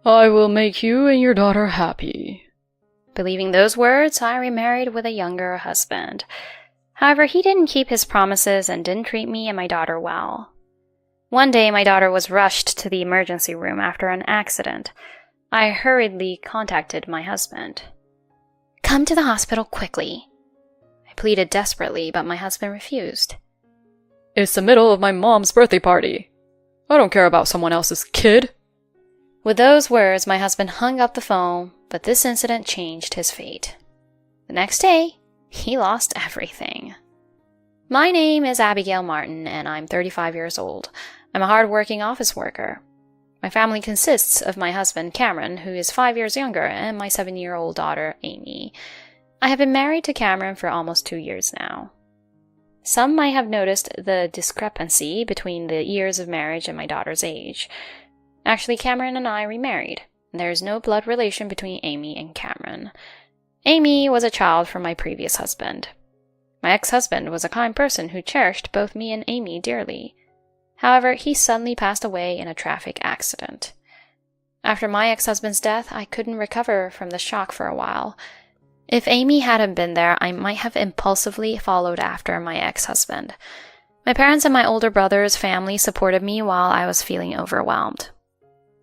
I will make you and your daughter happy. Believing those words, I remarried with a younger husband. However, he didn't keep his promises and didn't treat me and my daughter well. One day, my daughter was rushed to the emergency room after an accident. I hurriedly contacted my husband. "Come to the hospital quickly." I pleaded desperately, but my husband refused. It's the middle of my mom's birthday party. I don't care about someone else's kid. With those words, my husband hung up the phone, but this incident changed his fate. The next day, he lost everything. My name is Abigail Martin, and I'm 35 years old. I'm a hard-working office worker. My family consists of my husband, Cameron, who is 5 years younger, and my 7-year-old daughter, Amy. I have been married to Cameron for almost 2 years now. Some might have noticed the discrepancy between the years of marriage and my daughter's age. Actually, Cameron and I remarried. There is no blood relation between Amy and Cameron. Amy was a child from my previous husband. My ex-husband was a kind person who cherished both me and Amy dearly. However, he suddenly passed away in a traffic accident. After my ex-husband's death, I couldn't recover from the shock for a while. If Amy hadn't been there, I might have impulsively followed after my ex-husband. My parents and my older brother's family supported me while I was feeling overwhelmed.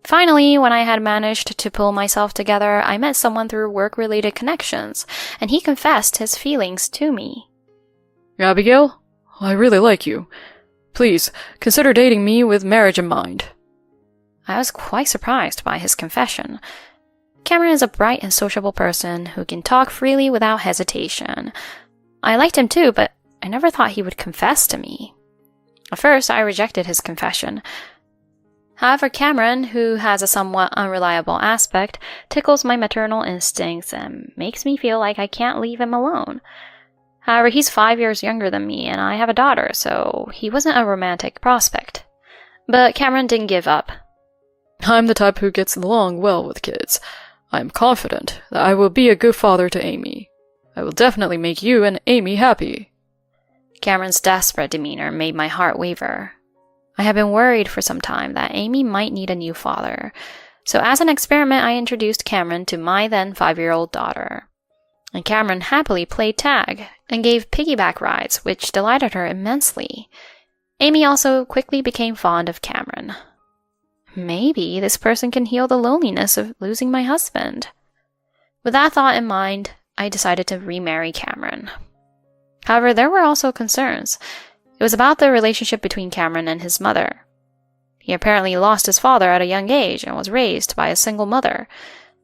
Finally, when I had managed to pull myself together, I met someone through work-related connections, and he confessed his feelings to me. Abigail, I really like you. Please, consider dating me with marriage in mind. I was quite surprised by his confession. Cameron is a bright and sociable person who can talk freely without hesitation. I liked him too, but I never thought he would confess to me. At first, I rejected his confession. However, Cameron, who has a somewhat unreliable aspect, tickles my maternal instincts and makes me feel like I can't leave him alone. However, he's 5 years younger than me, and I have a daughter, so he wasn't a romantic prospect. But Cameron didn't give up. I'm the type who gets along well with kids. I am confident that I will be a good father to Amy. I will definitely make you and Amy happy. Cameron's desperate demeanor made my heart waver. I had been worried for some time that Amy might need a new father, so as an experiment I introduced Cameron to my then 5-year-old daughter. And Cameron happily played tag and gave piggyback rides, which delighted her immensely. Amy also quickly became fond of Cameron. Maybe this person can heal the loneliness of losing my husband. With that thought in mind, I decided to remarry Cameron. However, there were also concerns. It was about the relationship between Cameron and his mother. He apparently lost his father at a young age and was raised by a single mother.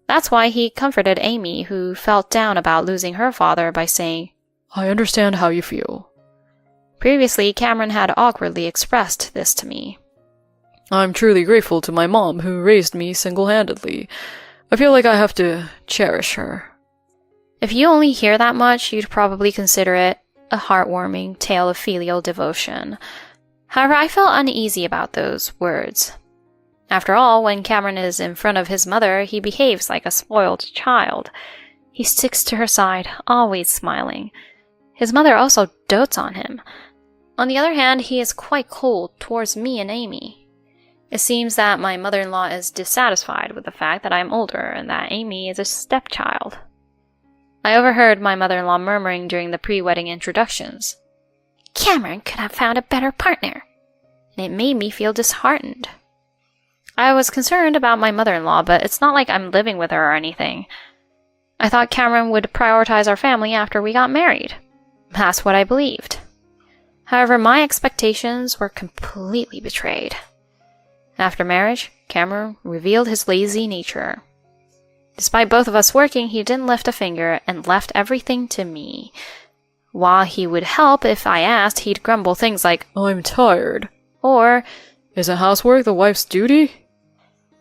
That's why he comforted Amy, who felt down about losing her father, by saying, I understand how you feel. Previously, Cameron had awkwardly expressed this to me. I'm truly grateful to my mom who raised me single-handedly. I feel like I have to cherish her. If you only hear that much, you'd probably consider it a heartwarming tale of filial devotion. However, I felt uneasy about those words. After all, when Cameron is in front of his mother, he behaves like a spoiled child. He sticks to her side, always smiling. His mother also dotes on him. On the other hand, he is quite cold towards me and Amy. It seems that my mother-in-law is dissatisfied with the fact that I am older and that Amy is a stepchild. I overheard my mother-in-law murmuring during the pre-wedding introductions. Cameron could have found a better partner. And it made me feel disheartened. I was concerned about my mother-in-law, but it's not like I'm living with her or anything. I thought Cameron would prioritize our family after we got married. That's what I believed. However, my expectations were completely betrayed. After marriage, Cameron revealed his lazy nature. Despite both of us working, he didn't lift a finger and left everything to me. While he would help if I asked, he'd grumble things like, I'm tired. Or, Isn't housework the wife's duty?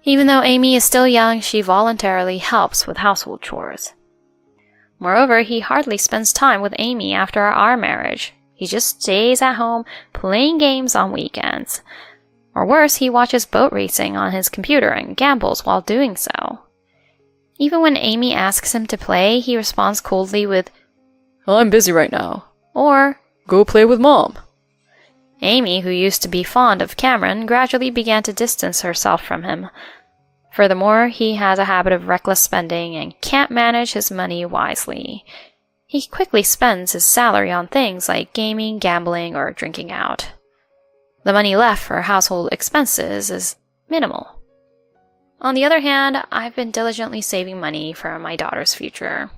Even though Amy is still young, she voluntarily helps with household chores. Moreover, he hardly spends time with Amy after our marriage. He just stays at home playing games on weekends. Or worse, he watches boat racing on his computer and gambles while doing so. Even when Amy asks him to play, he responds coldly with, I'm busy right now. Or, Go play with Mom. Amy, who used to be fond of Cameron, gradually began to distance herself from him. Furthermore, he has a habit of reckless spending and can't manage his money wisely. He quickly spends his salary on things like gaming, gambling, or drinking out. The money left for household expenses is minimal. On the other hand, I've been diligently saving money for my daughter's future.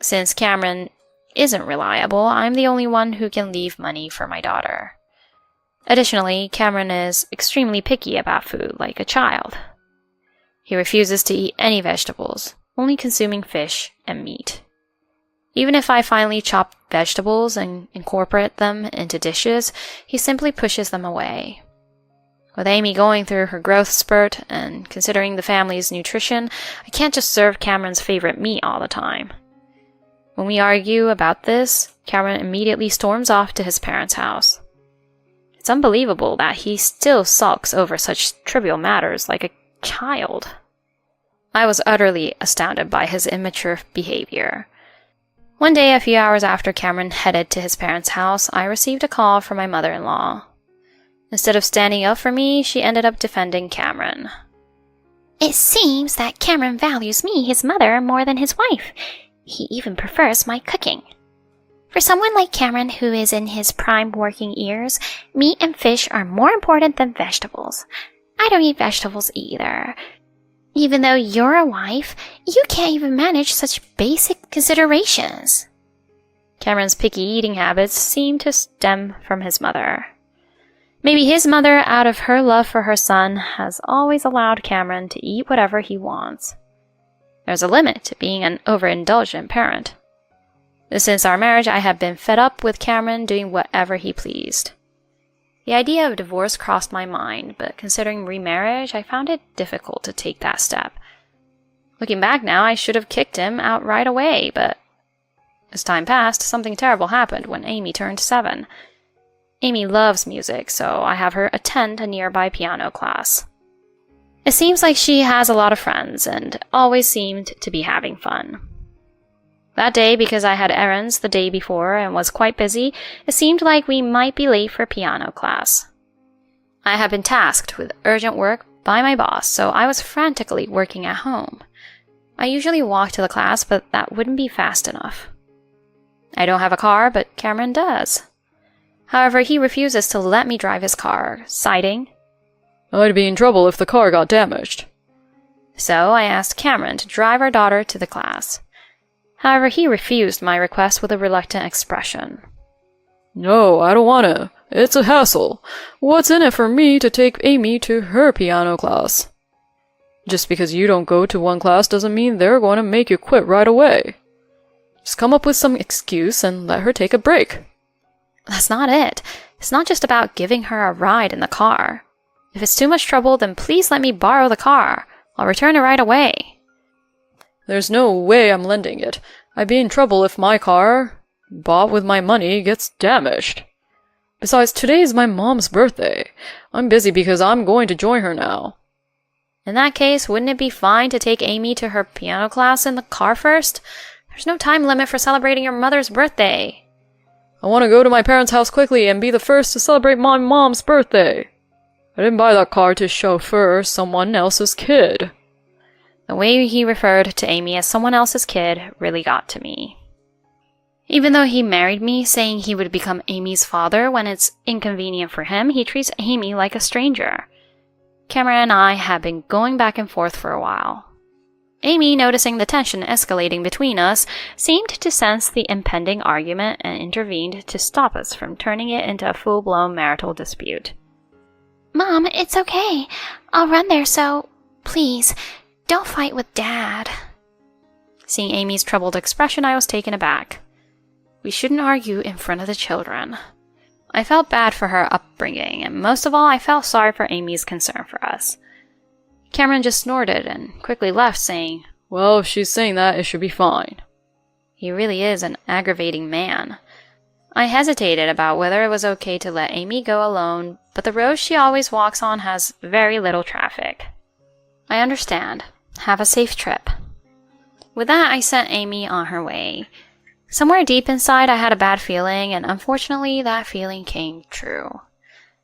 Since Cameron isn't reliable, I'm the only one who can leave money for my daughter. Additionally, Cameron is extremely picky about food, like a child. He refuses to eat any vegetables, only consuming fish and meat. Even if I finally chop vegetables and incorporate them into dishes, he simply pushes them away. With Amy going through her growth spurt and considering the family's nutrition, I can't just serve Cameron's favorite meat all the time. When we argue about this, Cameron immediately storms off to his parents' house. It's unbelievable that he still sulks over such trivial matters like a child. I was utterly astounded by his immature behavior. One day, a few hours after Cameron headed to his parents' house, I received a call from my mother-in-law. Instead of standing up for me, she ended up defending Cameron. It seems that Cameron values me, his mother, more than his wife. He even prefers my cooking. For someone like Cameron, who is in his prime working years, meat and fish are more important than vegetables. I don't eat vegetables either. Even though you're a wife, you can't even manage such basic considerations. Cameron's picky eating habits seem to stem from his mother. Maybe his mother, out of her love for her son, has always allowed Cameron to eat whatever he wants. There's a limit to being an overindulgent parent. Since our marriage, I have been fed up with Cameron doing whatever he pleased. The idea of divorce crossed my mind, but considering remarriage, I found it difficult to take that step. Looking back now, I should have kicked him out right away, but as time passed, something terrible happened when Amy turned 7. Amy loves music, so I have her attend a nearby piano class. It seems like she has a lot of friends and always seemed to be having fun. That day, because I had errands the day before and was quite busy, it seemed like we might be late for piano class. I had been tasked with urgent work by my boss, so I was frantically working at home. I usually walk to the class, but that wouldn't be fast enough. I don't have a car, but Cameron does. However, he refuses to let me drive his car, citing, "I'd be in trouble if the car got damaged." So I asked Cameron to drive our daughter to the class. However, he refused my request with a reluctant expression. "No, I don't wanna. It's a hassle. What's in it for me to take Amy to her piano class? Just because you don't go to one class doesn't mean they're going to make you quit right away. Just come up with some excuse and let her take a break." That's not it. It's not just about giving her a ride in the car. If it's too much trouble, then please let me borrow the car. I'll return it right away. There's no way I'm lending it. I'd be in trouble if my car, bought with my money, gets damaged. Besides, today's my mom's birthday. I'm busy because I'm going to join her now. In that case, wouldn't it be fine to take Amy to her piano class in the car first? There's no time limit for celebrating your mother's birthday. I want to go to my parents' house quickly and be the first to celebrate my mom's birthday. I didn't buy that car to chauffeur someone else's kid. The way he referred to Amy as someone else's kid really got to me. Even though he married me, saying he would become Amy's father when it's inconvenient for him, he treats Amy like a stranger. Cameron and I have been going back and forth for a while. Amy, noticing the tension escalating between us, seemed to sense the impending argument and intervened to stop us from turning it into a full-blown marital dispute. Mom, it's okay. I'll run there, so please, don't fight with Dad. Seeing Amy's troubled expression, I was taken aback. We shouldn't argue in front of the children. I felt bad for her upbringing, and most of all, I felt sorry for Amy's concern for us. Cameron just snorted and quickly left, saying, "Well, if she's saying that, it should be fine." He really is an aggravating man. I hesitated about whether it was okay to let Amy go alone, but the road she always walks on has very little traffic. I understand. Have a safe trip. With that, I sent Amy on her way. Somewhere deep inside, I had a bad feeling, and unfortunately, that feeling came true.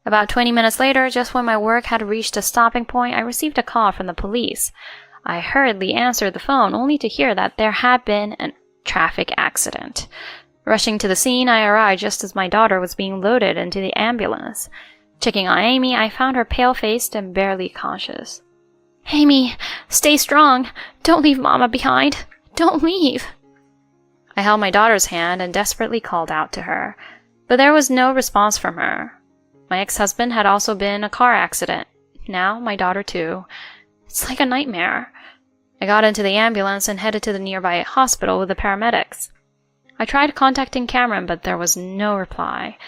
About 20 minutes later, just when my work had reached a stopping point, I received a call from the police. I hurriedly answered the phone, only to hear that there had been a traffic accident. Rushing to the scene, I arrived just as my daughter was being loaded into the ambulance. Checking on Amy, I found her pale-faced and barely conscious. Amy, stay strong. Don't leave Mama behind. Don't leave. I held my daughter's hand and desperately called out to her, but there was no response from her. My ex-husband had also been in a car accident. Now my daughter too. It's like a nightmare. I got into the ambulance and headed to the nearby hospital with the paramedics. I tried contacting Cameron, but there was no reply.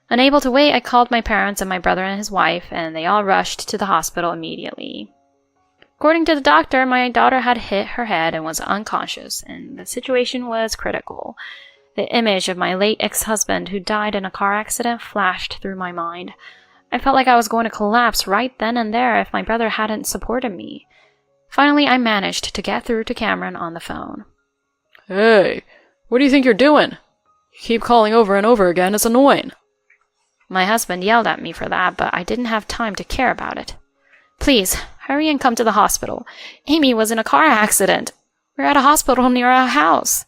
Unable to wait, I called my parents and my brother and his wife, and they all rushed to the hospital immediately. According to the doctor, my daughter had hit her head and was unconscious, and the situation was critical. The image of my late ex-husband who died in a car accident flashed through my mind. I felt like I was going to collapse right then and there if my brother hadn't supported me. Finally, I managed to get through to Cameron on the phone. Hey, what do you think you're doing? You keep calling over and over again, it's annoying. My husband yelled at me for that, but I didn't have time to care about it. Please, hurry and come to the hospital. Amy was in a car accident. We're at a hospital near our house.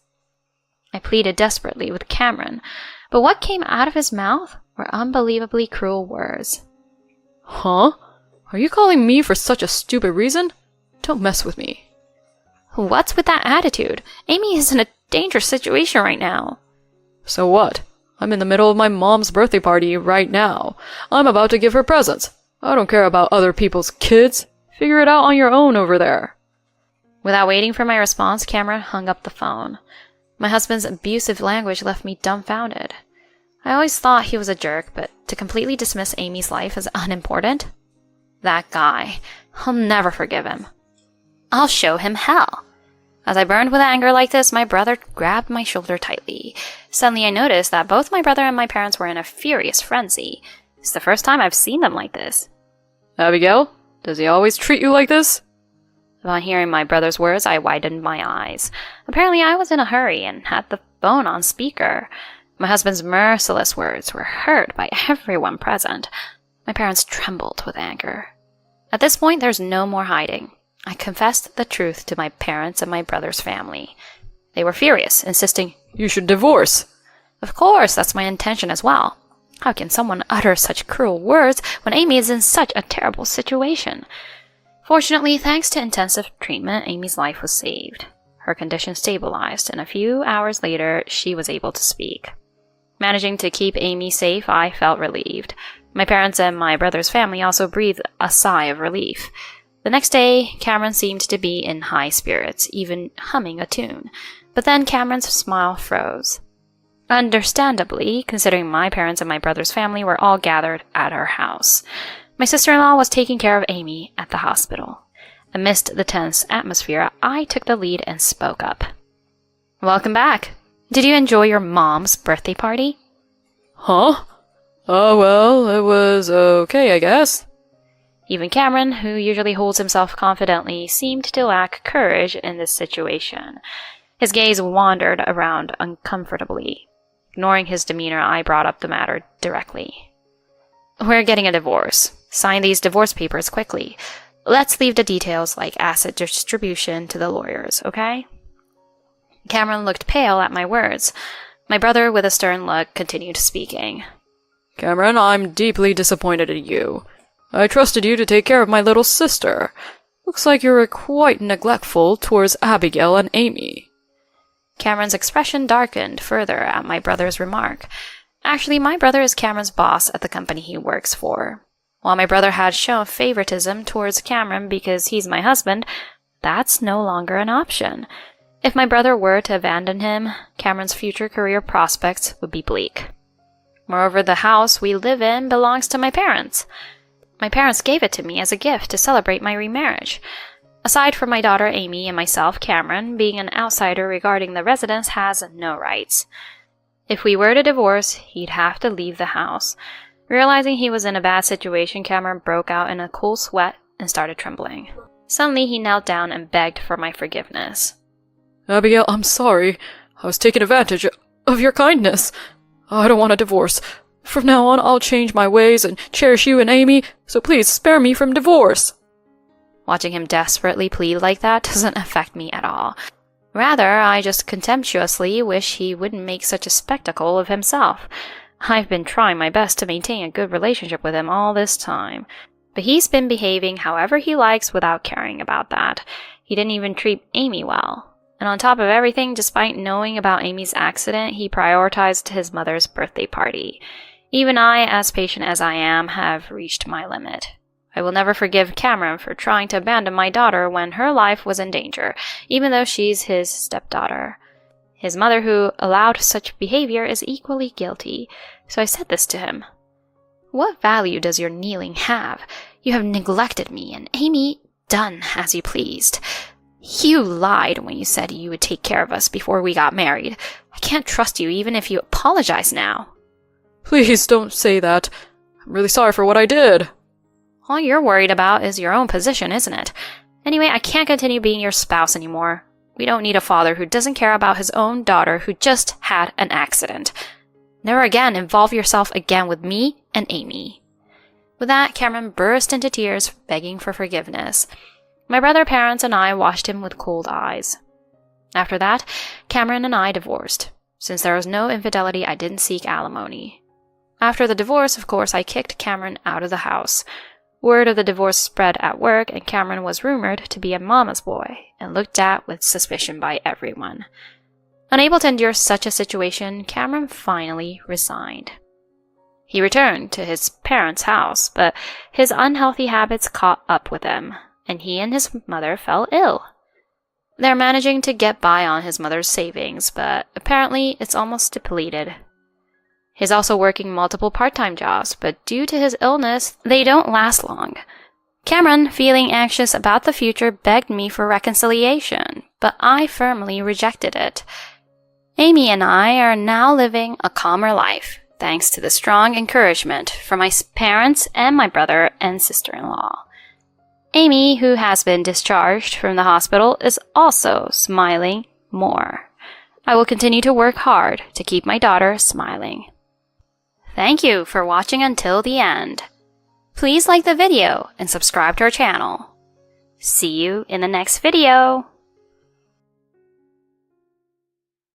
I pleaded desperately with Cameron, but what came out of his mouth were unbelievably cruel words. Huh? Are you calling me for such a stupid reason? Don't mess with me. What's with that attitude? Amy is in a dangerous situation right now. So what? I'm in the middle of my mom's birthday party right now. I'm about to give her presents. I don't care about other people's kids. Figure it out on your own over there. Without waiting for my response, Cameron hung up the phone. My husband's abusive language left me dumbfounded. I always thought he was a jerk, but to completely dismiss Amy's life as unimportant? That guy. I'll never forgive him. I'll show him hell. As I burned with anger like this, my brother grabbed my shoulder tightly. Suddenly I noticed that both my brother and my parents were in a furious frenzy. It's the first time I've seen them like this. Abigail, does he always treat you like this? Upon hearing my brother's words, I widened my eyes. Apparently I was in a hurry and had the phone on speaker. My husband's merciless words were heard by everyone present. My parents trembled with anger. At this point, there's no more hiding. I confessed the truth to my parents and my brother's family. They were furious, insisting, "You should divorce." Of course, that's my intention as well. How can someone utter such cruel words when Amy is in such a terrible situation? Fortunately, thanks to intensive treatment, Amy's life was saved. Her condition stabilized, and a few hours later, she was able to speak. Managing to keep Amy safe, I felt relieved. My parents and my brother's family also breathed a sigh of relief. The next day, Cameron seemed to be in high spirits, even humming a tune. But then Cameron's smile froze. Understandably, considering my parents and my brother's family were all gathered at our house. My sister-in-law was taking care of Amy at the hospital. Amidst the tense atmosphere, I took the lead and spoke up. Welcome back. Did you enjoy your mom's birthday party? Huh? Oh, well, it was okay, I guess. Even Cameron, who usually holds himself confidently, seemed to lack courage in this situation. His gaze wandered around uncomfortably. Ignoring his demeanor, I brought up the matter directly. We're getting a divorce. Sign these divorce papers quickly. Let's leave the details like asset distribution to the lawyers, okay? Cameron looked pale at my words. My brother, with a stern look, continued speaking. Cameron, I'm deeply disappointed in you. I trusted you to take care of my little sister. Looks like you're quite neglectful towards Abigail and Amy. Cameron's expression darkened further at my brother's remark. Actually, my brother is Cameron's boss at the company he works for. While my brother had shown favoritism towards Cameron because he's my husband, that's no longer an option. If my brother were to abandon him, Cameron's future career prospects would be bleak. Moreover, the house we live in belongs to my parents. My parents gave it to me as a gift to celebrate my remarriage. Aside from my daughter Amy and myself, Cameron, being an outsider regarding the residence, has no rights. If we were to divorce, he'd have to leave the house. Realizing he was in a bad situation, Cameron broke out in a cool sweat and started trembling. Suddenly, he knelt down and begged for my forgiveness. Abigail, I'm sorry. I was taking advantage of your kindness. I don't want a divorce. From now on, I'll change my ways and cherish you and Amy, so please spare me from divorce. Watching him desperately plead like that doesn't affect me at all. Rather, I just contemptuously wish he wouldn't make such a spectacle of himself. I've been trying my best to maintain a good relationship with him all this time, but he's been behaving however he likes without caring about that. He didn't even treat Amy well. And on top of everything, despite knowing about Amy's accident, he prioritized his mother's birthday party. Even I, as patient as I am, have reached my limit. I will never forgive Cameron for trying to abandon my daughter when her life was in danger, even though she's his stepdaughter. His mother, who allowed such behavior, is equally guilty, so I said this to him. What value does your kneeling have? You have neglected me, and Amy, done as you pleased. You lied when you said you would take care of us before we got married. I can't trust you even if you apologize now. Please don't say that. I'm really sorry for what I did. All you're worried about is your own position, isn't it? Anyway, I can't continue being your spouse anymore. We don't need a father who doesn't care about his own daughter who just had an accident. Never again involve yourself again with me and Amy. With that, Cameron burst into tears, begging for forgiveness. My brother, parents, and I watched him with cold eyes. After that, Cameron and I divorced. Since there was no infidelity, I didn't seek alimony. After the divorce, of course, I kicked Cameron out of the house. Word of the divorce spread at work, and Cameron was rumored to be a mama's boy and looked at with suspicion by everyone. Unable to endure such a situation, Cameron finally resigned. He returned to his parents' house, but his unhealthy habits caught up with him, and he and his mother fell ill. They're managing to get by on his mother's savings, but apparently it's almost depleted. He's also working multiple part-time jobs, but due to his illness, they don't last long. Cameron, feeling anxious about the future, begged me for reconciliation, but I firmly rejected it. Amy and I are now living a calmer life, thanks to the strong encouragement from my parents and my brother and sister-in-law. Amy, who has been discharged from the hospital, is also smiling more. I will continue to work hard to keep my daughter smiling. Thank you for watching until the end. Please like the video and subscribe to our channel. See you in the next video.